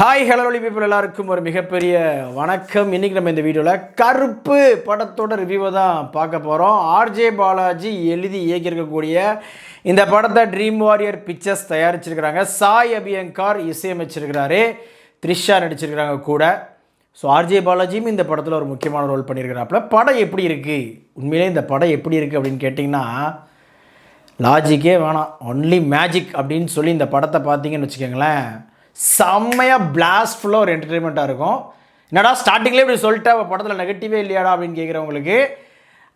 Hi hello people எல்லாருக்கும் ஒரு மிகப்பெரிய வணக்கம். இன்றைக்கி நம்ம இந்த வீடியோவில் கருப்பு படத்தோட ரிவ்யூவை தான் பார்க்க போகிறோம். ஆர்ஜே பாலாஜி எழுதி இயக்கியிருக்கக்கூடிய இந்த படத்தை ட்ரீம் வாரியர் பிக்சர்ஸ் தயாரிச்சிருக்கிறாங்க. சாய் அபியங்கார் இசையமைச்சிருக்கிறாரு, த்ரிஷா நடிச்சிருக்கிறாங்க கூட. ஸோ ஆர்ஜே பாலாஜியும் இந்த படத்தில் ஒரு முக்கியமான ரோல் பண்ணியிருக்கிறாப்புல. படம் எப்படி இருக்குது, உண்மையிலே இந்த படம் எப்படி இருக்குது அப்படின்னு கேட்டிங்கன்னா லாஜிக்கே வேணாம், ஒன்லி மேஜிக் அப்படின்னு சொல்லி இந்த படத்தை பார்த்தீங்கன்னு வச்சுக்கோங்களேன், செம்மையாக பிளாஸ்ட்ஃபுல்லாக ஒரு என்டர்டெயின்மெண்ட்டாக இருக்கும். என்னடா ஸ்டார்டிங்லேயே இப்படி சொல்லிட்டா படத்தில் நெகட்டிவே இல்லையாடா அப்படின்னு கேட்குறவங்களுக்கு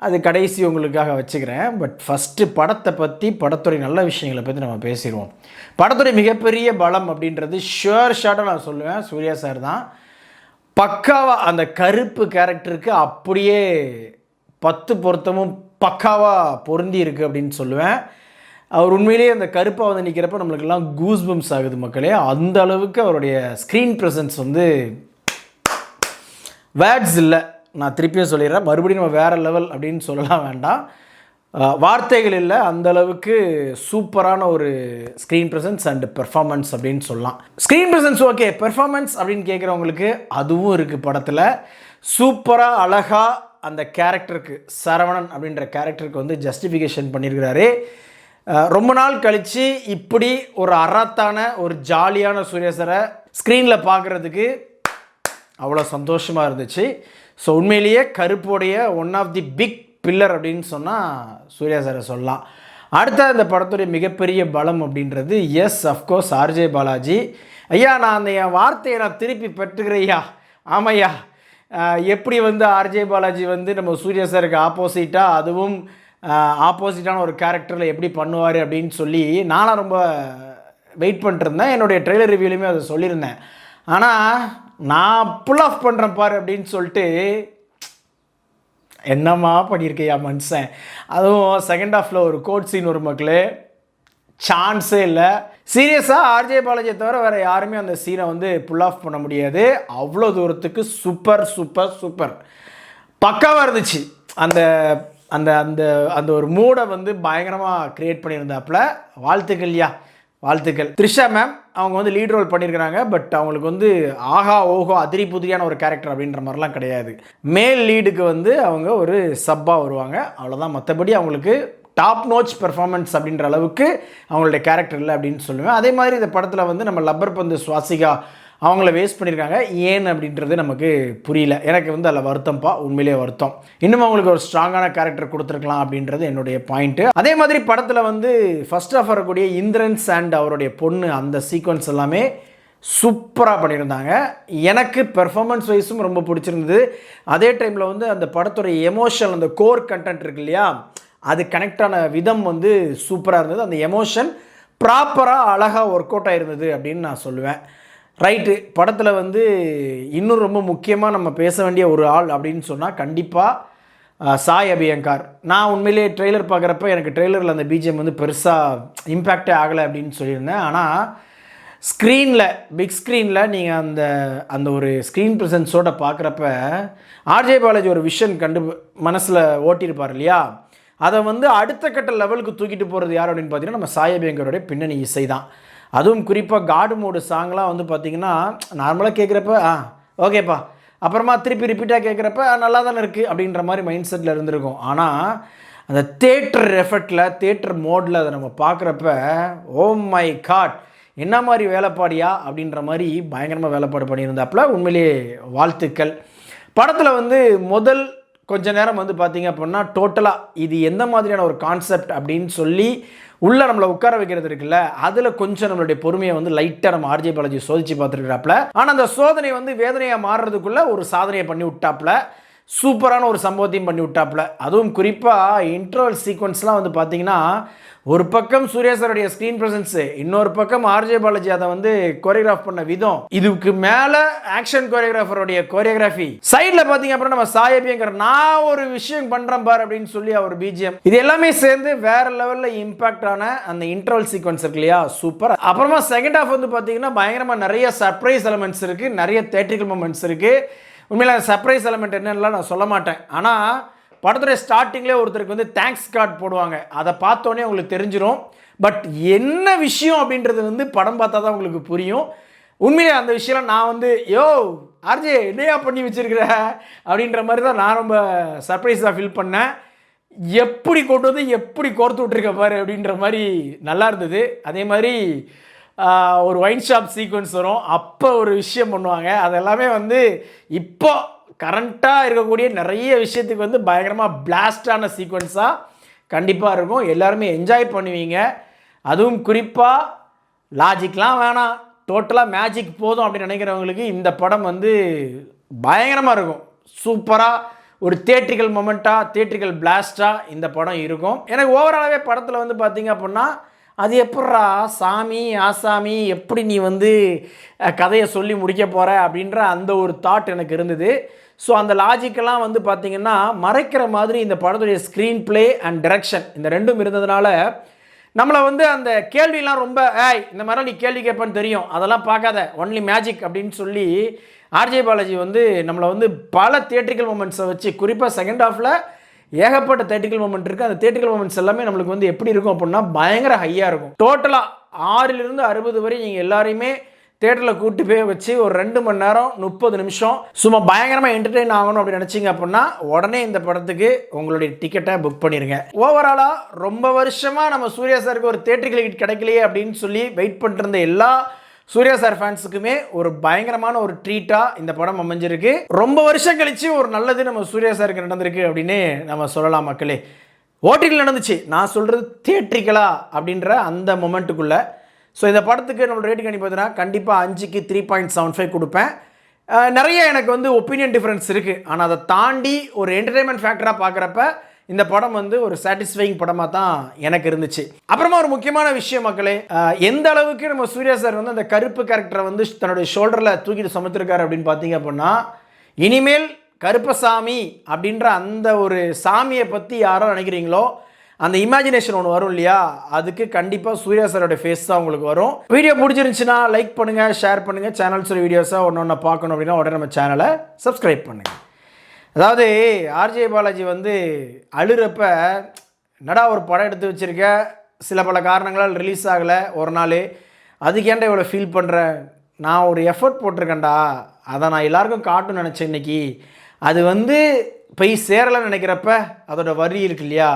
அது கடைசி உங்களுக்காக வச்சுக்கிறேன். பட் ஃபஸ்ட்டு படத்தை பற்றி, படத்துறை நல்ல விஷயங்களை பற்றி நம்ம பேசிடுவோம். படத்துறை மிகப்பெரிய பலம் அப்படின்றது ஷார்ட்டாக நான் சொல்லுவேன், சூர்யா சார் தான். பக்காவாக அந்த கருப்பு கேரக்டருக்கு அப்படியே 10 பொருத்தமும் பக்காவாக பொருந்தி இருக்குது அப்படின்னு சொல்லுவேன். அவர் உண்மையிலேயே அந்த கருப்பாக வந்து நிற்கிறப்ப நம்மளுக்கெல்லாம் கூஸ் பம்ஸ் ஆகுது மக்களே. அந்த அளவுக்கு அவருடைய ஸ்க்ரீன் ப்ரெசன்ஸ் வந்து வேர்ட்ஸ் இல்லை. நான் திருப்பியும் சொல்லிடுறேன், மறுபடியும் நம்ம வேறு லெவல் அப்படின்னு சொல்லலாம் வேண்டாம், வார்த்தைகள் இல்லை, அந்த அளவுக்கு சூப்பரான ஒரு ஸ்க்ரீன் ப்ரெசன்ஸ் அண்ட் பெர்ஃபார்மன்ஸ் அப்படின்னு சொல்லலாம். ஸ்க்ரீன் ப்ரெசன்ஸ் ஓகே, பெர்ஃபார்மன்ஸ் அப்படின்னு கேட்குறவங்களுக்கு அதுவும் இருக்குது. படத்தில் சூப்பராக அழகாக அந்த கேரக்டருக்கு, சரவணன் அப்படின்ற கேரக்டருக்கு வந்து ஜஸ்டிஃபிகேஷன் பண்ணியிருக்கிறாரு. ரொம்ப நாள் கழித்து இப்படி ஒரு அறத்தான ஒரு ஜாலியான சூர்யா சாரை ஸ்க்ரீனில் பார்க்குறதுக்கு அவ்வளோ சந்தோஷமாக இருந்துச்சு. ஸோ உண்மையிலேயே கருப்புடைய one of the big pillar அப்படின்னு சொன்னால் சூர்யா சாரை சொல்லலாம். அடுத்த இந்த படத்துடைய மிகப்பெரிய பலம் அப்படின்றது எஸ் அஃப்கோர்ஸ் ஆர்ஜே பாலாஜி. ஐயா, நான் அந்த என் வார்த்தையை நான் திருப்பி பெற்றுக்கிறேயா. ஆமையா, எப்படி வந்து ஆர்ஜே பாலாஜி வந்து நம்ம சூர்யா சாருக்கு ஆப்போசிட்டாக, அதுவும் ஆப்போசிட்டான ஒரு கேரக்டரில் எப்படி பண்ணுவார் அப்படின்னு சொல்லி நானும் ரொம்ப வெயிட் பண்ணிட்டுருந்தேன். என்னுடைய ட்ரெய்லர் ரிவ்யூலையுமே அதை சொல்லியிருந்தேன். ஆனால் நான் புல் ஆஃப் பண்ணுறேன் பாரு அப்படின்னு சொல்லிட்டு என்னம்மா பண்ணியிருக்கையா மனுஷன். அதுவும் செகண்ட் ஹாஃபில் ஒரு கோட் சீன் ஒரு மக்களே, சான்ஸே இல்லை. சீரியஸாக ஆர்ஜே பாலாஜியை தவிர வேறு யாருமே அந்த சீனை வந்து புல் ஆஃப் பண்ண முடியாது. அவ்வளோ தூரத்துக்கு சூப்பர் சூப்பர் சூப்பர் பக்காவாக இருந்துச்சு. அந்த அந்த அந்த அந்த ஒரு மூடை வந்து பயங்கரமாக க்ரியேட் பண்ணியிருந்தாப்புல. வாழ்த்துக்கள்யா, வாழ்த்துக்கள். த்ரிஷா மேம் அவங்க வந்து லீட் ரோல் பண்ணியிருக்கிறாங்க. பட் அவங்களுக்கு வந்து ஆஹா ஓஹோ அதிரி புதிரியான ஒரு கேரக்டர் அப்படின்ற மாதிரிலாம் கிடையாது. மேல் லீடுக்கு வந்து அவங்க ஒரு சப்பாக வருவாங்க, அவ்வளோதான். மற்றபடி அவங்களுக்கு டாப் நோச் பெர்ஃபார்மன்ஸ் அப்படின்ற அளவுக்கு அவங்களுடைய கேரக்டர் இல்லை அப்படின்னு சொல்லுவேன். அதே மாதிரி இந்த படத்தில் வந்து நம்ம லப்பர் பந்து சுவாசிகா அவங்கள வேஸ்ட் பண்ணியிருக்காங்க. ஏன் அப்படின்றது நமக்கு புரியல. எனக்கு வந்து அதில் வருத்தம்ப்பா, உண்மையிலேயே வருத்தம். இன்னும் அவங்களுக்கு ஒரு ஸ்ட்ராங்கான கேரக்டர் கொடுத்துருக்கலாம் அப்படின்றது என்னுடைய பாயிண்ட்டு. அதே மாதிரி படத்தில் வந்து ஃபர்ஸ்ட் ஆஃப் வரக்கூடிய இந்திரன்ஸ் அண்ட் அவருடைய பொண்ணு, அந்த சீக்வன்ஸ் எல்லாமே சூப்பராக பண்ணியிருந்தாங்க. எனக்கு பெர்ஃபார்மன்ஸ் வைஸும் ரொம்ப பிடிச்சிருந்தது. அதே டைமில் வந்து அந்த படத்துடைய எமோஷன், அந்த கோர் கண்டென்ட் இருக்கு இல்லையா, அது கனெக்ட் ஆன விதம் வந்து சூப்பராக இருந்தது. அந்த எமோஷன் ப்ராப்பராக அழகாக ஒர்க் அவுட் ஆகிருந்தது அப்படின்னு நான் சொல்லுவேன். ரைட்டு. படத்தில் வந்து இன்னும் ரொம்ப முக்கியமாக நம்ம பேச வேண்டிய ஒரு ஆள் அப்படின்னு சொன்னால் கண்டிப்பாக சாய் அபியங்கார். நான் உண்மையிலேயே ட்ரெய்லர் பார்க்குறப்ப எனக்கு ட்ரெய்லரில் அந்த பிஜிஎம் வந்து பெருசாக இம்பேக்டே ஆகலை அப்படின்னு சொல்லியிருந்தேன். ஆனால் ஸ்க்ரீனில், பிக் ஸ்க்ரீனில் நீங்கள் அந்த அந்த ஒரு ஸ்க்ரீன் ப்ரெசன்ஸோடு பார்க்குறப்ப ஆர்ஜே பாலாஜி ஒரு விஷன் மனசில் ஓட்டியிருப்பார் இல்லையா, அதை வந்து அடுத்த கட்ட லெவலுக்கு தூக்கிட்டு போகிறது யார் அப்படின்னு பார்த்தீங்கன்னா நம்ம சாய் அபியங்காரோடைய பின்னணி இசை தான். அதுவும் குறிப்பாக காடு மோடு சாங்லாம் வந்து பார்த்திங்கன்னா நார்மலாக கேட்குறப்ப ஓகேப்பா, அப்புறமா திருப்பி ரிப்பீட்டாக கேட்குறப்ப நல்லா தானே இருக்குது அப்படின்ற மாதிரி மைண்ட் செட்டில் இருந்திருக்கும். ஆனால் அந்த தேட்டர் எஃபெக்டில், தேட்டர் மோடில் அதை நம்ம பார்க்குறப்ப ஓ மை காட், என்ன மாதிரி வேலைப்பாடியா அப்படின்ற மாதிரி பயங்கரமாக வேலைப்பாடு பண்ணியிருந்தாப்புல. உண்மையிலேயே வாழ்த்துக்கள். படத்தில் வந்து முதல் கொஞ்ச நேரம் வந்து பார்த்திங்க அப்படின்னா டோட்டலாக இது எந்த மாதிரியான ஒரு கான்செப்ட் அப்படின்னு சொல்லி உள்ளே நம்மளை உட்கார வைக்கிறது இருக்குல்ல, அதில் கொஞ்சம் நம்மளுடைய பொறுமையை வந்து லைட்டாக நம்ம ஆர்ஜே பாலாஜி சோதிச்சு பார்த்துருக்குறாப்புல. ஆனால் அந்த சோதனை வந்து வேதனையாக மாறுறதுக்குள்ளே ஒரு சாதனையை பண்ணி விட்டாப்புல, சூப்பரான ஒரு சம்பவத்தையும் பண்ணி விட்டாப்புல. அதுவும் குறிப்பாக இன்டர்வல் சீக்வன்ஸ்லாம் வந்து பார்த்திங்கன்னா ஒரு பக்கம் சூர்யா சாருடைய ஸ்க்ரீன் ப்ரெசன்ஸு, இன்னொரு பக்கம் ஆர்ஜே பாலாஜி அதை வந்து கோரியோகிராஃப் பண்ண விதம், இதுக்கு மேலே ஆக்ஷன் கோரியோகிராஃபருடைய கோரியோகிராஃபி, சைடில் பார்த்தீங்க அப்படின்னா நம்ம சாய் அபியங்கர் நான் ஒரு விஷயம் பண்ணுறேன் பார் அப்படின்னு சொல்லி அவர் பிஜிஎம், இது எல்லாமே சேர்ந்து வேற லெவலில் இம்பாக்ட் ஆன அந்த இன்டர்வல் சீக்வன்ஸ் இருக்கு இல்லையா, சூப்பர். அப்புறமா செகண்ட் ஹாஃப் வந்து பார்த்தீங்கன்னா பயங்கரமாக நிறைய சர்ப்ரைஸ் எலமெண்ட்ஸ் இருக்குது, நிறைய தேட்ரிக்கல் மூமெண்ட்ஸ் இருக்குது. உண்மையில சர்ப்ரைஸ் எலமெண்ட் என்னென்னலாம் நான் சொல்ல மாட்டேன். ஆனால் படத்துடைய ஸ்டார்டிங்லேயே ஒருத்தருக்கு வந்து தேங்க்ஸ் கார்டு போடுவாங்க, அதை பார்த்தோன்னே உங்களுக்கு தெரிஞ்சிடும். பட் என்ன விஷயம் அப்படின்றது வந்து படம் பார்த்தா தான் உங்களுக்கு புரியும். உண்மையிலே அந்த விஷயம் நான் வந்து ஆர்ஜே என்னையா பண்ணி வச்சிருக்கிற அப்படின்ற மாதிரி தான் நான் ரொம்ப சர்ப்ரைஸாக ஃபீல் பண்ணேன். எப்படி கொண்டு வந்து எப்படி கோர்த்து விட்ருக்க பாரு அப்படின்ற மாதிரி நல்லா இருந்தது. அதே மாதிரி ஒரு ஒயின் ஷாப் சீக்வன்ஸ் வரும், அப்போ ஒரு விஷயம் பண்ணுவாங்க. அதெல்லாமே வந்து இப்போ கரண்ட்டாக இருக்கக்கூடிய நிறைய விஷயத்துக்கு வந்து பயங்கரமாக பிளாஸ்டான சீக்வன்ஸாக கண்டிப்பாக இருக்கும். எல்லாருமே என்ஜாய் பண்ணுவீங்க. அதுவும் குறிப்பாக லாஜிக்லாம் வேணாம், டோட்டலாக மேஜிக் போதும் அப்படின்னு நினைக்கிறவங்களுக்கு இந்த படம் வந்து பயங்கரமாக இருக்கும். சூப்பராக ஒரு தியேட்ரிக்கல் மொமெண்ட்டாக, தியேட்ரிக்கல் பிளாஸ்ட்டாக இந்த படம் இருக்கும். எனக்கு ஓவராலாகவே படத்தில் வந்து பார்த்திங்க அப்படின்னா, அது எப்பட்றா சாமி ஆசாமி எப்படி நீ வந்து கதையை சொல்லி முடிக்க போகிற அப்படின்ற அந்த ஒரு தாட் எனக்கு இருந்தது. ஸோ அந்த லாஜிக்கெல்லாம் வந்து பார்த்திங்கன்னா மறைக்கிற மாதிரி இந்த படத்துடைய ஸ்க்ரீன் பிளே அண்ட் டைரக்ஷன் இந்த ரெண்டும் இருந்ததுனால நம்மளை வந்து அந்த கேள்விலாம் ரொம்ப இந்த மாதிரிலாம் நீ கேள்வி கேட்பேன்னு தெரியும், அதெல்லாம் பார்க்காத, ஒன்லி மேஜிக் அப்படின்னு சொல்லி ஆர்ஜே பாலாஜி வந்து நம்மளை வந்து பல தியேட்ரிக்கல் மூமெண்ட்ஸை வச்சு, குறிப்பாக செகண்ட் ஹாஃபில் ஏகப்பட்ட தியேட்ரிக்கல் மூமெண்ட் இருக்குது. அந்த தியேட்ரிக்கல் மூமெண்ட்ஸ் எல்லாமே நம்மளுக்கு வந்து எப்படி இருக்கும் அப்படின்னா பயங்கர ஹையாக இருக்கும். டோட்டலாக 6லிருந்து 60 வரை நீங்கள் எல்லாரையுமே தேட்டரில் கூட்டி போய் வச்சு ஒரு 2 மணி நேரம் 30 நிமிஷம் சும்மா பயங்கரமாக என்டர்டெயின் ஆகணும் அப்படின்னு நினச்சிங்க அப்படின்னா உடனே இந்த படத்துக்கு உங்களுடைய டிக்கெட்டை புக் பண்ணிடுங்க. ஓவராலாக ரொம்ப வருஷமாக நம்ம சூர்யா சாருக்கு ஒரு தியேட்டரிக்கல் டிக்கெட் கிடைக்கலையே அப்படின்னு சொல்லி வெயிட் பண்ணிருந்த எல்லா சூர்யா சார் ஃபேன்ஸுக்குமே ஒரு பயங்கரமான ஒரு ட்ரீட்டாக இந்த படம் அமைஞ்சிருக்கு. ரொம்ப வருஷம் கழித்து ஒரு நல்லது நம்ம சூர்யா சாருக்கு நடந்திருக்கு அப்படின்னு நம்ம சொல்லலாம் மக்களே. ஓடிடியில் நடந்துச்சு, நான் சொல்கிறது தியேட்ரிக்கலா அப்படின்ற அந்த மொமெண்ட்டுக்குள்ளே. ஸோ இந்த படத்துக்கு நம்மளோட ரேட்டிங் பண்ணி பார்த்தீங்கன்னா கண்டிப்பாக 5க்கு 3.75 கொடுப்பேன். நிறைய எனக்கு வந்து ஒப்பீனியன் டிஃப்ரென்ஸ் இருக்குது, ஆனால் அதை தாண்டி ஒரு என்டர்டெயின்மெண்ட் ஃபேக்டராக பார்க்குறப்ப இந்த படம் வந்து ஒரு சாட்டிஸ்ஃபைங் படமாக தான் எனக்கு இருந்துச்சு. அப்புறமா ஒரு முக்கியமான விஷயம் மக்களே, எந்த அளவுக்கு நம்ம சூர்யா சார் வந்து அந்த கருப்பு கேரக்டரை வந்து தன்னுடைய ஷோல்டரில் தூக்கிட்டு சுமத்திருக்காரு அப்படின்னு பார்த்தீங்க அப்படின்னா, இனிமேல் கருப்பசாமி அப்படின்ற அந்த ஒரு சாமியை பற்றி யாரோ நினைக்கிறீங்களோ அந்த இமேஜினேஷன் ஒன்று வரும் இல்லையா, அதுக்கு கண்டிப்பாக சூர்யா சாரோட ஃபேஸ் தான் உங்களுக்கு வரும். வீடியோ பிடிச்சிருந்துச்சுன்னா லைக் பண்ணுங்கள், ஷேர் பண்ணுங்கள். சேனல்ஸோட வீடியோஸாக ஒன்று பார்க்கணும் அப்படின்னா உடனே நம்ம சேனலை சப்ஸ்கிரைப் பண்ணுங்கள். அதாவது ஆர்ஜே பாலாஜி வந்து அழுறப்ப என்னடா ஒரு படம் எடுத்து வச்சுருக்க, சில பல காரணங்களால் ரிலீஸ் ஆகலை ஒரு நாள், அதுக்கேண்டா இவ்வளோ ஃபீல் பண்ணுறேன், நான் ஒரு எஃபர்ட் போட்டிருக்கேன்டா, அதை நான் எல்லாருக்கும் காட்டணும்னு நினச்சேன் இன்னைக்கு, அது வந்து போய் சேரலைன்னு நினைக்கிறப்ப அதோட வரி இருக்கு இல்லையா,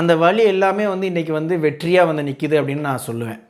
அந்த வழி எல்லாமே வந்து இன்றைக்கி வந்து வெற்றியாக வந்து நிற்கிது அப்படின்னு நான் சொல்லுவேன்.